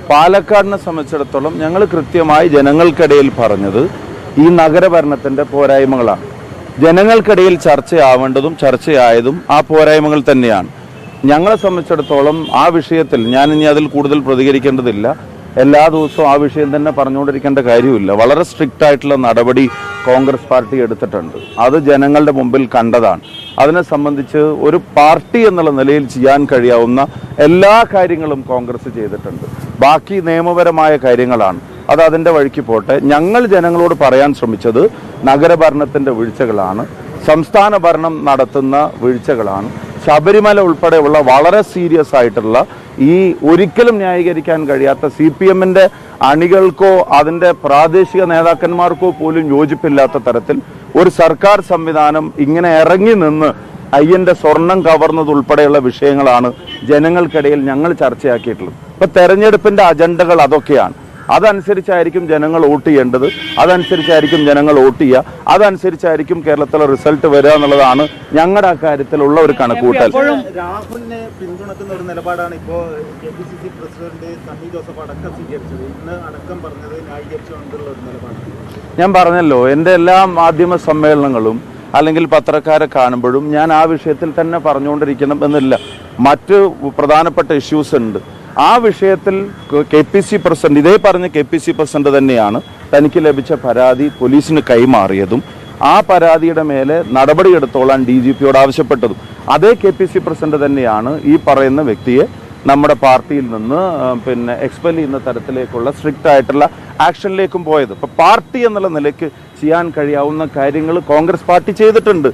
പാലക്കാടിനെ സംബന്ധിച്ചിടത്തോളം ഞങ്ങൾ കൃത്യമായി ജനങ്ങൾക്കിടയിൽ പറഞ്ഞത് ഈ നഗരഭരണത്തിന്റെ പോരായ്മകളാണ്. ജനങ്ങൾക്കിടയിൽ ചർച്ചയാവേണ്ടതും ചർച്ചയായതും ആ പോരായ്മകൾ തന്നെയാണ്. ഞങ്ങളെ സംബന്ധിച്ചിടത്തോളം ആ വിഷയത്തിൽ ഞാൻ ഇനി അതിൽ കൂടുതൽ പ്രതികരിക്കേണ്ടതില്ല. എല്ലാ ദിവസവും ആ വിഷയം തന്നെ പറഞ്ഞുകൊണ്ടിരിക്കേണ്ട കാര്യമില്ല. വളരെ സ്ട്രിക്റ്റ് ആയിട്ടുള്ള നടപടി കോൺഗ്രസ് പാർട്ടി എടുത്തിട്ടുണ്ട്. അത് ജനങ്ങളുടെ മുമ്പിൽ കണ്ടതാണ്. അതിനെ സംബന്ധിച്ച് ഒരു പാർട്ടി എന്നുള്ള നിലയിൽ ചെയ്യാൻ കഴിയാവുന്ന എല്ലാ കാര്യങ്ങളും കോൺഗ്രസ് ചെയ്തിട്ടുണ്ട്. ബാക്കി നിയമപരമായ കാര്യങ്ങളാണ്. അത് അതിൻ്റെ വഴിക്ക് പോട്ടെ. ഞങ്ങൾ ജനങ്ങളോട് പറയാൻ ശ്രമിച്ചത് നഗരഭരണത്തിൻ്റെ വീഴ്ചകളാണ്, സംസ്ഥാന ഭരണം നടത്തുന്ന വീഴ്ചകളാണ്, ശബരിമല ഉൾപ്പെടെയുള്ള വളരെ സീരിയസ് ആയിട്ടുള്ള ഈ ഒരിക്കലും ന്യായീകരിക്കാൻ കഴിയാത്ത CPM-ന്റെ അണികൾക്കോ അതിൻ്റെ പ്രാദേശിക നേതാക്കന്മാർക്കോ പോലും യോജിപ്പില്ലാത്ത തരത്തിൽ ഒരു സർക്കാർ സംവിധാനം ഇങ്ങനെ ഇറങ്ങി നിന്ന് അയ്യൻ്റെ സ്വർണം കവർന്നതുൾപ്പെടെയുള്ള വിഷയങ്ങളാണ് ജനങ്ങൾക്കിടയിൽ ഞങ്ങൾ ചർച്ചയാക്കിയിട്ടുള്ളത്. ഇപ്പം തെരഞ്ഞെടുപ്പിൻ്റെ അജണ്ടകൾ അതൊക്കെയാണ്. അതനുസരിച്ചായിരിക്കും ജനങ്ങൾ വോട്ട് ചെയ്യേണ്ടത്, അതനുസരിച്ചായിരിക്കും ജനങ്ങൾ വോട്ട് ചെയ്യുക, അതനുസരിച്ചായിരിക്കും കേരളത്തിലെ റിസൾട്ട് വരിക എന്നുള്ളതാണ് ഞങ്ങളുടെ അക്കാര്യത്തിലുള്ള ഒരു കണക്കുകൂട്ടൽ. രാഹുലിനെ പിന്തുണക്കുന്ന ഒരു നിലപാടാണ് ഇപ്പോൾ KPCC പ്രസിഡന്റ് സണ്ണി ജോസഫ് അടക്കം സ്വീകരിച്ചത്. ഇന്ന് അടക്കം പറഞ്ഞത് ന്യായീകരിച്ചുകൊണ്ടുള്ള ഒരു നിലപാടാണ്. ഞാൻ പറഞ്ഞല്ലോ, എൻ്റെ എല്ലാ മാധ്യമ സമ്മേളനങ്ങളും അല്ലെങ്കിൽ പത്രക്കാരെ കാണുമ്പോഴും ഞാൻ ആ വിഷയത്തിൽ തന്നെ പറഞ്ഞുകൊണ്ടിരിക്കണം എന്നില്ല. മറ്റ് പ്രധാനപ്പെട്ട ഇഷ്യൂസ് ഉണ്ട്. ആ വിഷയത്തിൽ KPC പ്രസിഡന്റ് ഇതേ പറഞ്ഞ KPC പ്രസിഡന്റ് തന്നെയാണ് തനിക്ക് ലഭിച്ച പരാതി പോലീസിന് കൈമാറിയതും ആ പരാതിയുടെ മേലെ നടപടിയെടുത്തോളാൻ DGPയോട് ആവശ്യപ്പെട്ടതും. അതേ KPC പ്രസിഡന്റ് തന്നെയാണ് ഈ പറയുന്ന വ്യക്തിയെ നമ്മുടെ പാർട്ടിയിൽ നിന്ന് എക്സ്പെൽ ചെയ്യുന്ന തരത്തിലേക്കുള്ള സ്ട്രിക്റ്റ് ആയിട്ടുള്ള ആക്ഷനിലേക്കും പോയത്. ഇപ്പം പാർട്ടി എന്നുള്ള നിലയ്ക്ക് ചെയ്യാൻ കഴിയാവുന്ന കാര്യങ്ങൾ കോൺഗ്രസ് പാർട്ടി ചെയ്തിട്ടുണ്ട്.